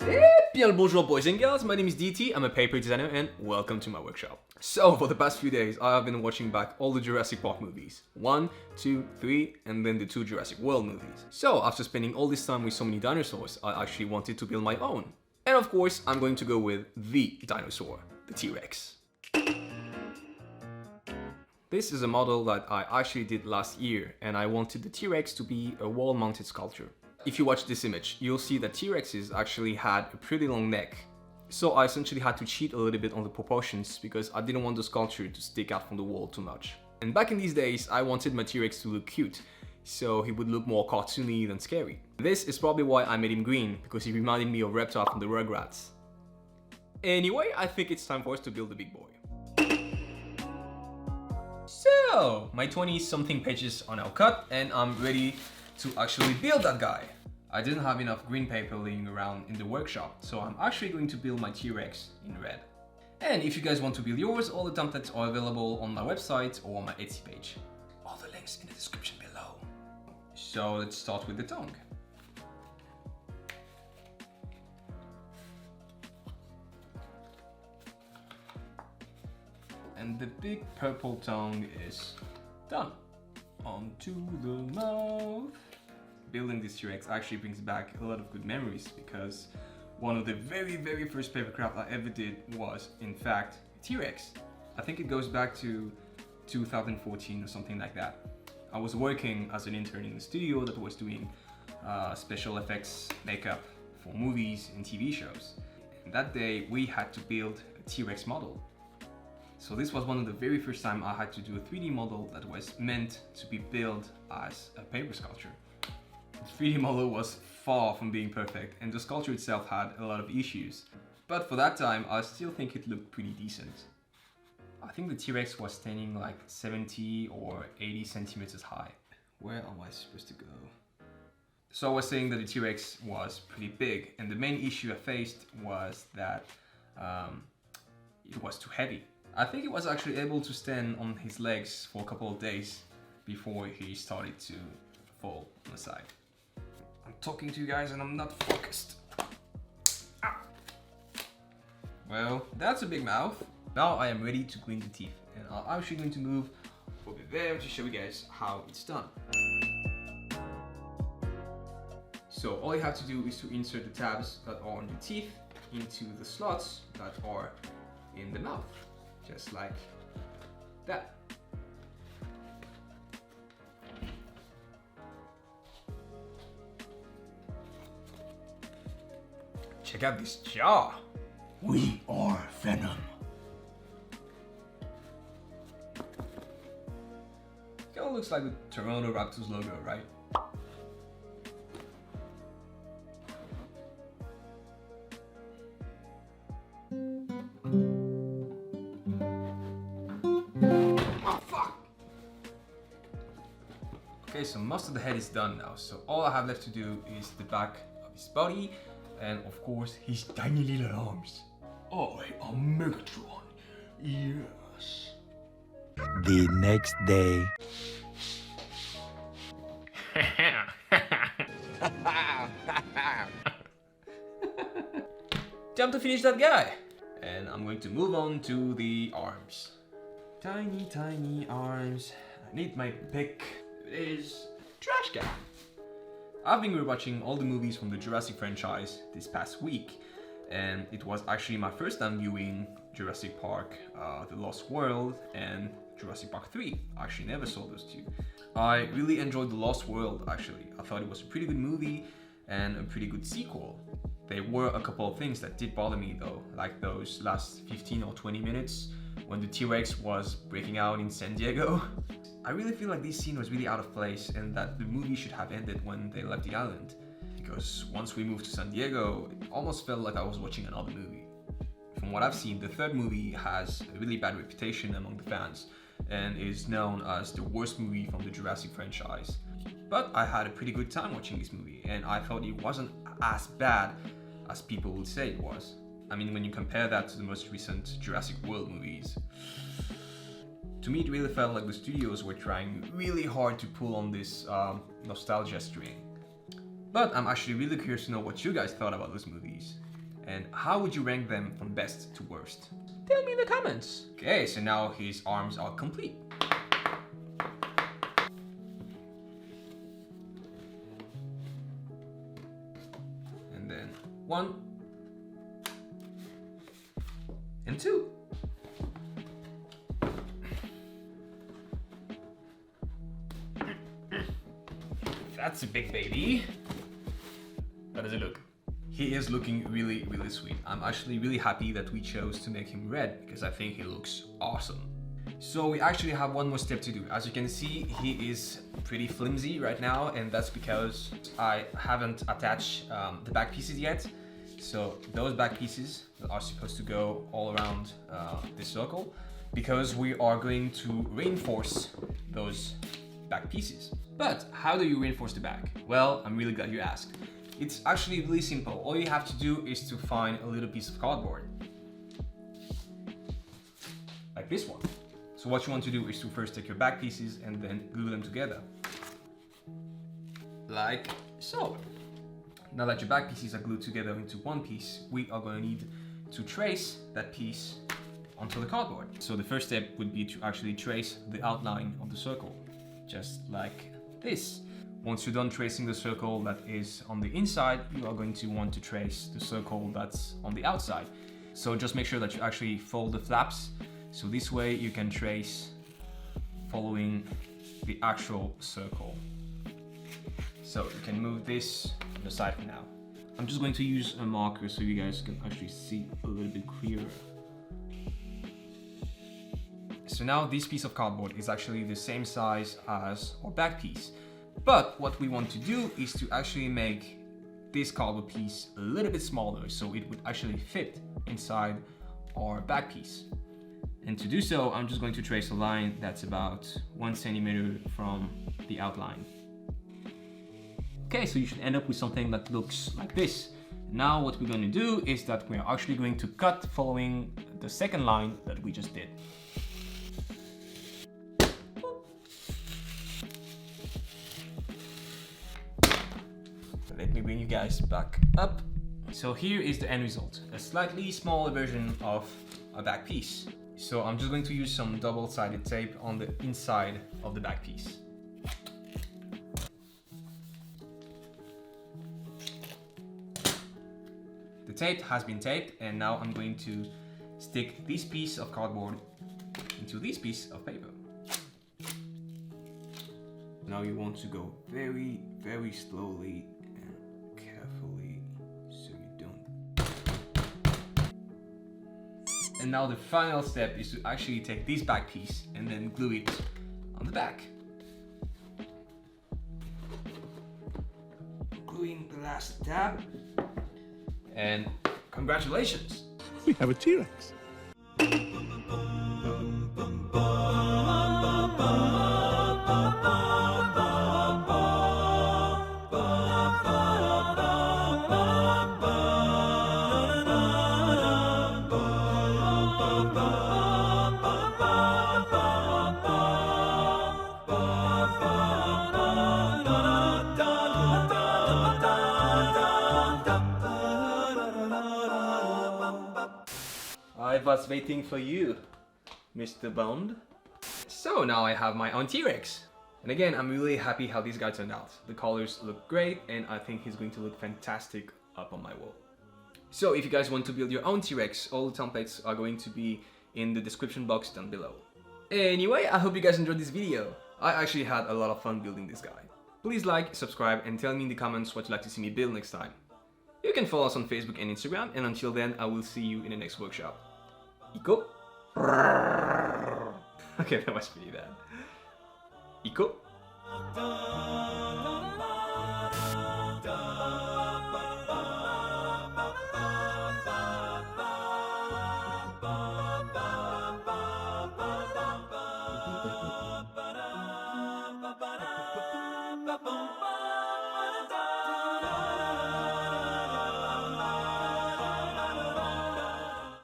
Bien le bonjour boys and girls, my name is DT, I'm a paper designer and welcome to my workshop. So for the past few days I have been watching back all the Jurassic Park movies. 1, 2, 3 and then the 2 Jurassic World movies. So after spending all this time with so many dinosaurs, I actually wanted to build my own. And of course I'm going to go with the dinosaur, the T-Rex. This is a model that I actually did last year and I wanted the T-Rex to be a wall-mounted sculpture. If you watch this image, you'll see that T-Rexes actually had a pretty long neck. So I essentially had to cheat a little bit on the proportions because I didn't want the sculpture to stick out from the wall too much. And back in these days, I wanted my T-Rex to look cute, so he would look more cartoony than scary. This is probably why I made him green, because he reminded me of Reptile from the Rugrats. Anyway, I think it's time for us to build the big boy. So, my 20-something pages are now cut and I'm ready to actually build that guy. I didn't have enough green paper laying around in the workshop, so I'm actually going to build my T-Rex in red. And if you guys want to build yours, all the templates are available on my website or on my Etsy page. All the links in the description below. So let's start with the tongue. And the big purple tongue is done. Onto the mouth. Building this T-Rex actually brings back a lot of good memories because one of the very first papercraft I ever did was, in fact, T-Rex. I think it goes back to 2014 or something like that. I was working as an intern in the studio that was doing special effects makeup for movies and TV shows. And that day we had to build a T-Rex model. So this was one of the very first time I had to do a 3D model that was meant to be built as a paper sculpture. The 3D model was far from being perfect and the sculpture itself had a lot of issues. But for that time, I still think it looked pretty decent. I think the T-Rex was standing like 70 or 80 centimeters high. Where am I supposed to go? So I was saying that the T-Rex was pretty big and the main issue I faced was that it was too heavy. I think he was actually able to stand on his legs for a couple of days before he started to fall on the side. I'm talking to you guys and I'm not focused. Ah. Well, that's a big mouth. Now I am ready to clean the teeth and I'm actually going to move over there to show you guys how it's done. So all you have to do is to insert the tabs that are on the teeth into the slots that are in the mouth. Just like that. Check out this jaw. We are Venom. Kind of looks like the Toronto Raptors logo, right? Okay, so most of the head is done now, so all I have left to do is the back of his body and of course his tiny little arms. I am Megatron. Yes. The next day. Time to finish that guy! And I'm going to move on to the arms. Tiny arms. I need my pick. It is trash can. I've been rewatching all the movies from the Jurassic franchise this past week, and it was actually my first time viewing Jurassic Park, The Lost World, and Jurassic Park 3. I actually never saw those two. I really enjoyed The Lost World actually. I thought it was a pretty good movie and a pretty good sequel. There were a couple of things that did bother me though, like those last 15 or 20 minutes when the T-Rex was breaking out in San Diego. I really feel like this scene was really out of place and that the movie should have ended when they left the island. Because once we moved to San Diego, it almost felt like I was watching another movie. From what I've seen, the third movie has a really bad reputation among the fans and is known as the worst movie from the Jurassic franchise. But I had a pretty good time watching this movie and I thought it wasn't as bad as people would say it was. I mean, when you compare that to the most recent Jurassic World movies, to me it really felt like the studios were trying really hard to pull on this nostalgia string. But I'm actually really curious to know what you guys thought about those movies. And how would you rank them from best to worst? Tell me in the comments. Okay, so now his arms are complete. And then 1 and 2. That's a big baby. How does it look? He is looking really, really sweet. I'm actually really happy that we chose to make him red because I think he looks awesome. So we actually have one more step to do. As you can see, he is pretty flimsy right now, and that's because I haven't attached the back pieces yet. So those back pieces are supposed to go all around this circle because we are going to reinforce those back pieces. But how do you reinforce the back? Well, I'm really glad you asked. It's actually really simple. All you have to do is to find a little piece of cardboard. Like this one. So what you want to do is to first take your back pieces and then glue them together. Like so. Now that your back pieces are glued together into one piece, we are going to need to trace that piece onto the cardboard. So the first step would be to actually trace the outline of the circle, just like this. Once you're done tracing the circle that is on the inside, you are going to want to trace the circle that's on the outside. So just make sure that you actually fold the flaps, so this way you can trace following the actual circle. So you can move this on the side for now. I'm just going to use a marker so you guys can actually see a little bit clearer. So now this piece of cardboard is actually the same size as our back piece. But what we want to do is to actually make this cardboard piece a little bit smaller so it would actually fit inside our back piece. And to do so, I'm just going to trace a line that's about 1 centimeter from the outline. Okay, so you should end up with something that looks like this. Now what we're going to do is that we're actually going to cut following the second line that we just did. Let me bring you guys back up. So here is the end result, a slightly smaller version of a back piece. So I'm just going to use some double-sided tape on the inside of the back piece. The tape has been taped, and now I'm going to stick this piece of cardboard into this piece of paper. Now you want to go very, very slowly and carefully so you don't. And now the final step is to actually take this back piece and then glue it on the back. Gluing the last tab. And congratulations! We have a T-Rex. I was waiting for you, Mr. Bond. So now I have my own T-Rex. And again, I'm really happy how this guy turned out. The colors look great, and I think he's going to look fantastic up on my wall. So if you guys want to build your own T-Rex, all the templates are going to be in the description box down below. Anyway, I hope you guys enjoyed this video. I actually had a lot of fun building this guy. Please like, subscribe, and tell me in the comments what you'd like to see me build next time. You can follow us on Facebook and Instagram, and until then, I will see you in the next workshop. Iko? Okay, that was pretty bad. Iko?